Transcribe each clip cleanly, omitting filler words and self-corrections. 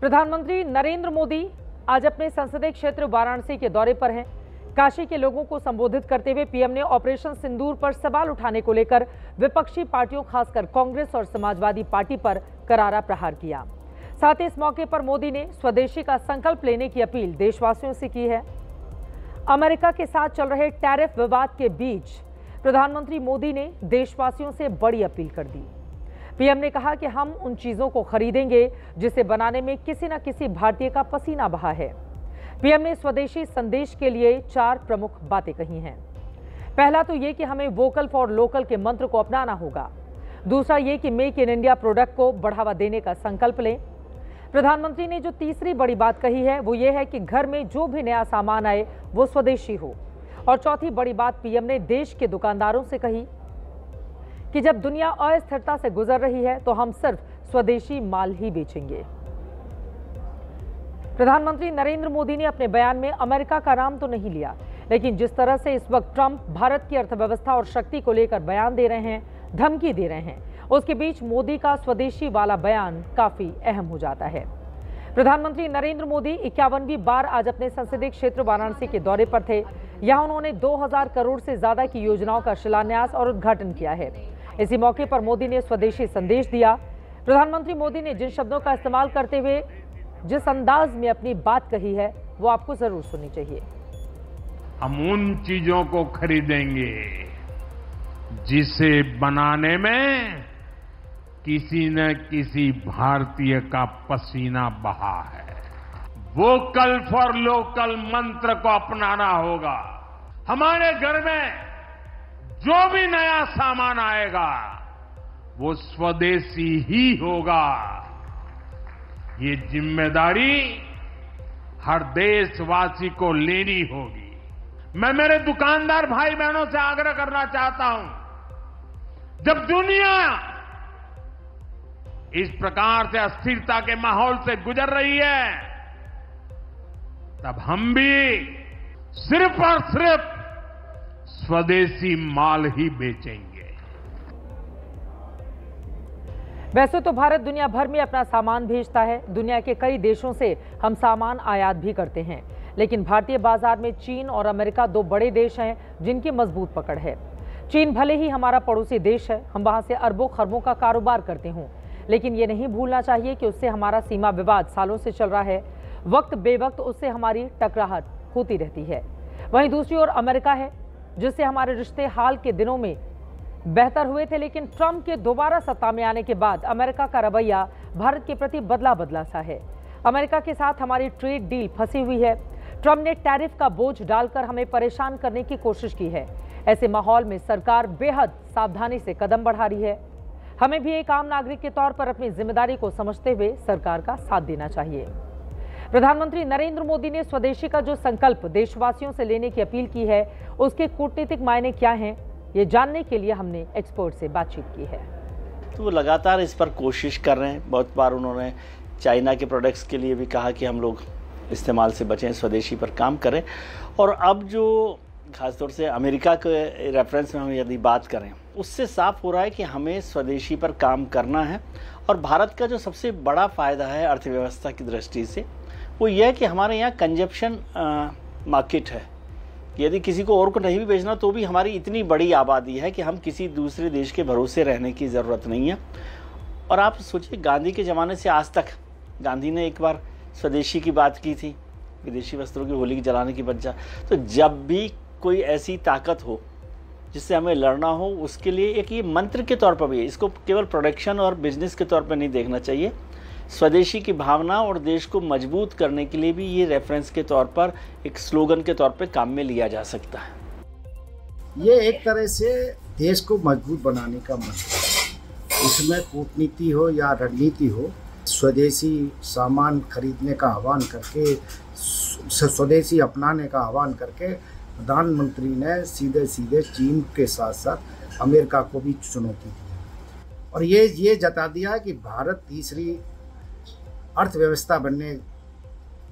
प्रधानमंत्री नरेंद्र मोदी आज अपने संसदीय क्षेत्र वाराणसी के दौरे पर हैं। काशी के लोगों को संबोधित करते हुए पीएम ने ऑपरेशन सिंदूर पर सवाल उठाने को लेकर विपक्षी पार्टियों खासकर कांग्रेस और समाजवादी पार्टी पर करारा प्रहार किया। साथ ही इस मौके पर मोदी ने स्वदेशी का संकल्प लेने की अपील देशवासियों से की है। अमेरिका के साथ चल रहे टैरिफ विवाद के बीच प्रधानमंत्री मोदी ने देशवासियों से बड़ी अपील कर दी। पीएम ने कहा कि हम उन चीजों को खरीदेंगे जिसे बनाने में किसी न किसी भारतीय का पसीना बहा है। पीएम ने स्वदेशी संदेश के लिए 4 प्रमुख बातें कही हैं। पहला तो ये कि हमें वोकल फॉर लोकल के मंत्र को अपनाना होगा। दूसरा ये कि मेक इन इंडिया प्रोडक्ट को बढ़ावा देने का संकल्प लें। प्रधानमंत्री ने जो तीसरी बड़ी बात कही है वो ये है कि घर में जो भी नया सामान आए वो स्वदेशी हो। और चौथी बड़ी बात पीएम ने देश के दुकानदारों से कही कि जब दुनिया अस्थिरता से गुजर रही है तो हम सिर्फ स्वदेशी माल ही बेचेंगे। प्रधानमंत्री नरेंद्र मोदी ने अपने बयान में अमेरिका का नाम तो नहीं लिया, लेकिन जिस तरह से इस वक्त ट्रंप भारत की अर्थव्यवस्था और शक्ति को लेकर बयान दे रहे हैं, धमकी दे रहे हैं, उसके बीच मोदी का स्वदेशी वाला बयान काफी अहम हो जाता है। प्रधानमंत्री नरेंद्र मोदी 51वीं बार आज अपने संसदीय क्षेत्र वाराणसी के दौरे पर थे। यहां उन्होंने 2000 करोड़ से ज्यादा की योजनाओं का शिलान्यास और उद्घाटन किया है। इसी मौके पर मोदी ने स्वदेशी संदेश दिया। प्रधानमंत्री मोदी ने जिन शब्दों का इस्तेमाल करते हुए जिस अंदाज में अपनी बात कही है वो आपको जरूर सुननी चाहिए। हम उन चीजों को खरीदेंगे जिसे बनाने में किसी न किसी भारतीय का पसीना बहा है। वोकल फॉर लोकल मंत्र को अपनाना होगा। हमारे घर में जो भी नया सामान आएगा वो स्वदेशी ही होगा। ये जिम्मेदारी हर देशवासी को लेनी होगी। मैं मेरे दुकानदार भाई बहनों से आग्रह करना चाहता हूं, जब दुनिया इस प्रकार से अस्थिरता के माहौल से गुजर रही है, तब हम भी सिर्फ और सिर्फ स्वदेशी माल ही बेचेंगे। वैसे तो भारत दुनिया भर में अपना सामान भेजता है। दुनिया के कई देशों से हम सामान आयात भी करते हैं, लेकिन भारतीय बाजार में चीन और अमेरिका 2 बड़े देश हैं जिनकी मजबूत पकड़ है। चीन भले ही हमारा पड़ोसी देश है, हम वहां से अरबों खरबों का कारोबार करते हों, लेकिन ये नहीं भूलना चाहिए कि उससे हमारा सीमा विवाद सालों से चल रहा है। वक्त बेवक्त उससे हमारी टकराहट होती रहती है। वहीं दूसरी ओर अमेरिका है जिससे हमारे रिश्ते हाल के दिनों में बेहतर हुए थे, लेकिन ट्रंप के दोबारा सत्ता में आने के बाद अमेरिका का रवैया भारत के प्रति बदला सा है। अमेरिका के साथ हमारी ट्रेड डील फंसी हुई है। ट्रंप ने टैरिफ का बोझ डालकर हमें परेशान करने की कोशिश की है। ऐसे माहौल में सरकार बेहद सावधानी से कदम बढ़ा रही है। हमें भी एक आम नागरिक के तौर पर अपनी जिम्मेदारी को समझते हुए सरकार का साथ देना चाहिए। प्रधानमंत्री नरेंद्र मोदी ने स्वदेशी का जो संकल्प देशवासियों से लेने की अपील की है, उसके कूटनीतिक मायने क्या हैं, ये जानने के लिए हमने एक्सपर्ट से बातचीत की है। तो वो लगातार इस पर कोशिश कर रहे हैं। बहुत बार उन्होंने चाइना के प्रोडक्ट्स के लिए भी कहा कि हम लोग इस्तेमाल से बचें, स्वदेशी पर काम करें। और अब जो खासतौर से अमेरिका के रेफरेंस में हम यदि बात करें, उससे साफ हो रहा है कि हमें स्वदेशी पर काम करना है। और भारत का जो सबसे बड़ा फ़ायदा है अर्थव्यवस्था की दृष्टि से वो यह है कि हमारे यहाँ कंजप्शन मार्केट है। यदि किसी को और को नहीं भी बेचना तो भी हमारी इतनी बड़ी आबादी है कि हम किसी दूसरे देश के भरोसे रहने की ज़रूरत नहीं है। और आप सोचिए, गांधी के ज़माने से आज तक गांधी ने एक बार स्वदेशी की बात की थी, विदेशी वस्त्रों की होली की जलाने की बच्चा। तो जब भी कोई ऐसी ताकत हो जिससे हमें लड़ना हो, उसके लिए एक ये मंत्र के तौर पर भी है। इसको केवल प्रोडक्शन और बिजनेस के तौर पर नहीं देखना चाहिए। स्वदेशी की भावना और देश को मजबूत करने के लिए भी ये रेफरेंस के तौर पर एक स्लोगन के तौर पर काम में लिया जा सकता है। ये एक तरह से देश को मजबूत बनाने का मंत्र है। इसमें कूटनीति हो या रणनीति हो, स्वदेशी सामान खरीदने का आह्वान करके, स्वदेशी अपनाने का आह्वान करके प्रधानमंत्री ने सीधे सीधे चीन के साथ साथ अमेरिका को भी चुनौती दी और ये जता दिया कि भारत तीसरी अर्थव्यवस्था बनने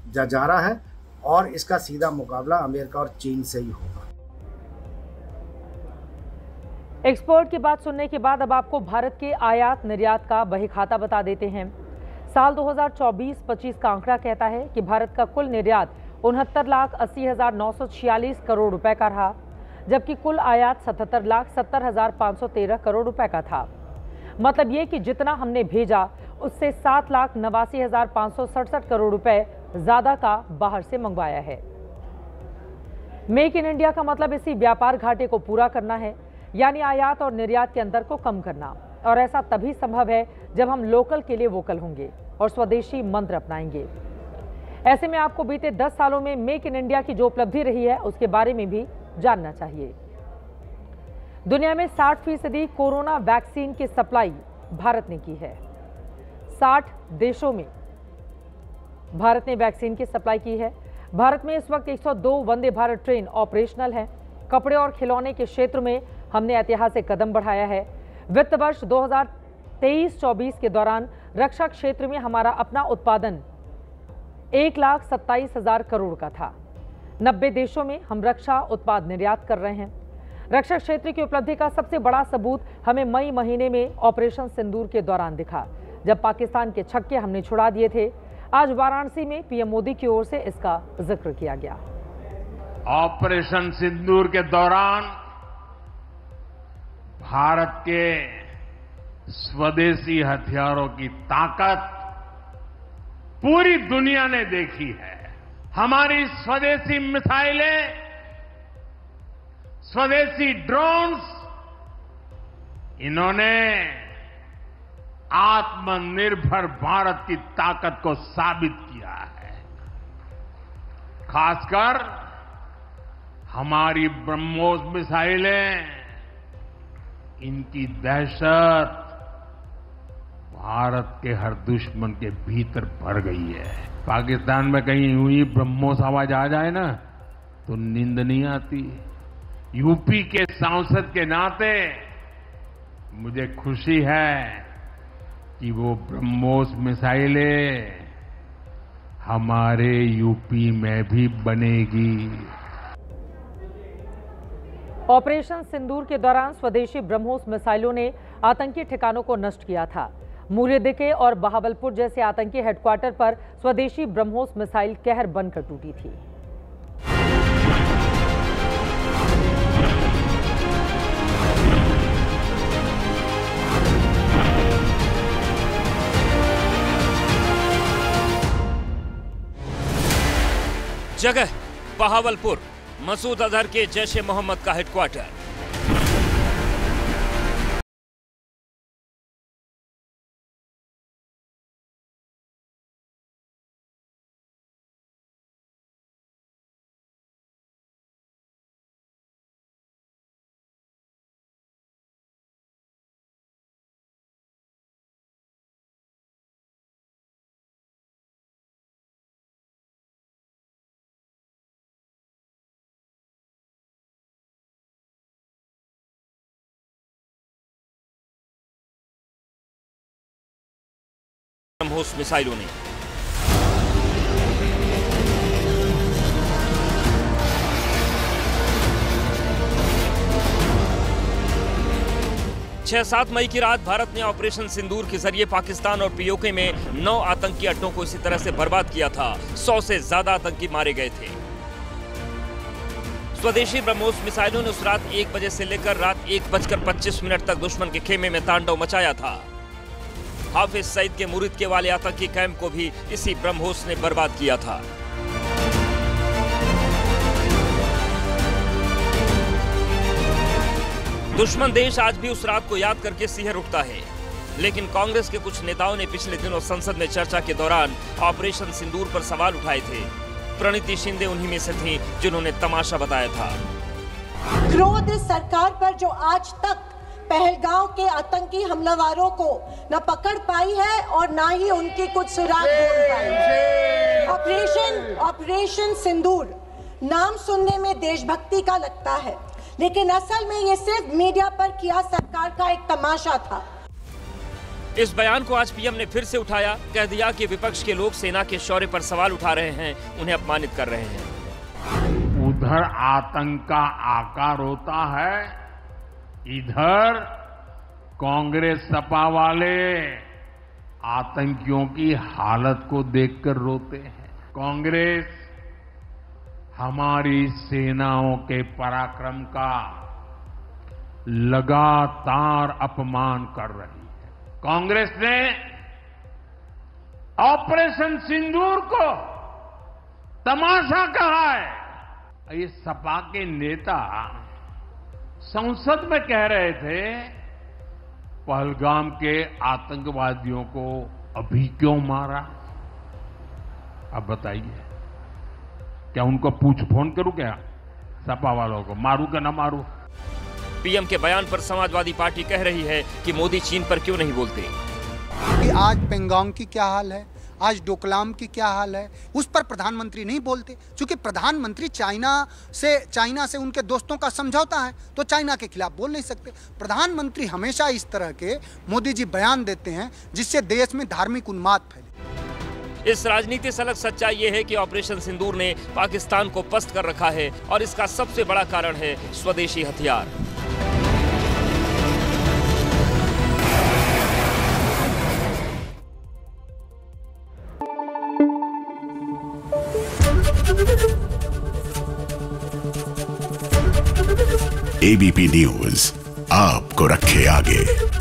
जा रहा है और इसका सीधा मुकाबला अमेरिका और चीन से ही होगा। एक्सपर्ट की बात सुनने के बाद अब आपको भारत के आयात निर्यात का बही खाता बता देते हैं। साल 2024-25 का आंकड़ा कहता है कि भारत का कुल निर्यात 69,80,946 करोड़ रुपए का रहा, जबकि कुल आयात 77,70,513 करोड़ रुपए का था। मतलब ये कि जितना हमने भेजा उससे 7,89,567 करोड़ रुपए ज्यादा का बाहर से मंगवाया है। मेक इन इंडिया का मतलब इसी व्यापार घाटे को पूरा करना है, यानी आयात और निर्यात के अंतर को कम करना। और ऐसा तभी संभव है जब हम लोकल के लिए वोकल होंगे और स्वदेशी मंत्र अपनाएंगे। ऐसे में आपको बीते 10 सालों में मेक इन इंडिया की जो उपलब्धि रही है उसके बारे में भी जानना चाहिए। दुनिया में 60% कोरोना वैक्सीन की सप्लाई भारत ने की है। 60 देशों में भारत ने वैक्सीन की सप्लाई की है। भारत में इस वक्त 102 वंदे भारत ट्रेन ऑपरेशनल है। कपड़े और खिलौने के क्षेत्र में हमने ऐतिहासिक कदम बढ़ाया है। वित्त वर्ष 2023-24 के दौरान रक्षा क्षेत्र में हमारा अपना उत्पादन 1,27,000 करोड़ का था। 90 देशों में हम रक्षा उत्पाद निर्यात कर रहे हैं। रक्षा क्षेत्र की उपलब्धि का सबसे बड़ा सबूत हमें मई महीने में ऑपरेशन सिंदूर के दौरान दिखा, जब पाकिस्तान के छक्के हमने छुड़ा दिए थे। आज वाराणसी में पीएम मोदी की ओर से इसका जिक्र किया गया। ऑपरेशन सिंदूर के दौरान भारत के स्वदेशी हथियारों की ताकत पूरी दुनिया ने देखी है। हमारी स्वदेशी मिसाइलें, स्वदेशी ड्रोन्स, इन्होंने आत्मनिर्भर भारत की ताकत को साबित किया है। खासकर हमारी ब्रह्मोस मिसाइलें, इनकी दहशत भारत के हर दुश्मन के भीतर भर गई है। पाकिस्तान में कहीं हुई ब्रह्मोस आवाज आ जाए ना तो नींद नहीं आती। यूपी के सांसद के नाते मुझे खुशी है कि वो ब्रह्मोस मिसाइलें हमारे यूपी में भी बनेगी। ऑपरेशन सिंदूर के दौरान स्वदेशी ब्रह्मोस मिसाइलों ने आतंकी ठिकानों को नष्ट किया था। मुरीदिके और बहावलपुर जैसे आतंकी हेडक्वार्टर पर स्वदेशी ब्रह्मोस मिसाइल कहर बनकर टूटी थी। जगह बहावलपुर, मसूद अजहर के जैश-ए मोहम्मद का हेडक्वार्टर। ब्रह्मोस मिसाइलों ने छह 7 मई की रात भारत ने ऑपरेशन सिंदूर के जरिए पाकिस्तान और पीओके में 9 आतंकी अड्डों को इसी तरह से बर्बाद किया था। 100 से ज्यादा आतंकी मारे गए थे। स्वदेशी ब्रह्मोस मिसाइलों ने उस रात 1 बजे से लेकर रात 1:25 तक दुश्मन के खेमे में तांडव मचाया था। हाफिज सईद के मुरीद के वाले आतंकी कैंप को भी इसी ब्रह्मोस ने बर्बाद किया था। दुश्मन देश आज भी उस रात को याद करके सिहर उठता है। लेकिन कांग्रेस के कुछ नेताओं ने पिछले दिनों संसद में चर्चा के दौरान ऑपरेशन सिंदूर पर सवाल उठाए थे। प्रणीति शिंदे उन्हीं में से थीं जिन्होंने तमाशा बताया था। क्रोध इस सरकार पर जो आज तक पहलगांव के आतंकी हमलावरों को न पकड़ पाई है और न ही उनकी कुछ सुराग ढूंढ पाई है। ऑपरेशन सिंदूर नाम सुनने में देशभक्ति का लगता है, लेकिन असल में ये सिर्फ मीडिया पर किया सरकार का एक तमाशा था। इस बयान को आज पीएम ने फिर से उठाया। कह दिया कि विपक्ष के लोग सेना के शौर्य पर सवाल उठा रहे हैं, उन्हें अपमानित कर रहे हैं। उधर आतंक का आकार होता है, इधर कांग्रेस सपा वाले आतंकियों की हालत को देखकर रोते हैं। कांग्रेस हमारी सेनाओं के पराक्रम का लगातार अपमान कर रही है। कांग्रेस ने ऑपरेशन सिंदूर को तमाशा कहा है। ये सपा के नेता संसद में कह रहे थे पहलगाम के आतंकवादियों को अभी क्यों मारा। अब बताइए, क्या उनको पूछ फोन करूं क्या सपा वालों को, मारूं कि ना मारूं। पीएम के बयान पर समाजवादी पार्टी कह रही है कि मोदी चीन पर क्यों नहीं बोलते। कि आज पेंगोंग की क्या हाल है, आज डोकलाम की क्या हाल है, उस पर प्रधानमंत्री नहीं बोलते। क्योंकि प्रधानमंत्री चाइना से उनके दोस्तों का समझौता है, तो चाइना के खिलाफ बोल नहीं सकते। प्रधानमंत्री हमेशा इस तरह के मोदी जी बयान देते हैं जिससे देश में धार्मिक उन्माद फैले। इस राजनीति से अलग सच्चाई ये है कि ऑपरेशन सिंदूर ने पाकिस्तान को पस्त कर रखा है और इसका सबसे बड़ा कारण है स्वदेशी हथियार। एबीपी न्यूज आपको रखे आगे।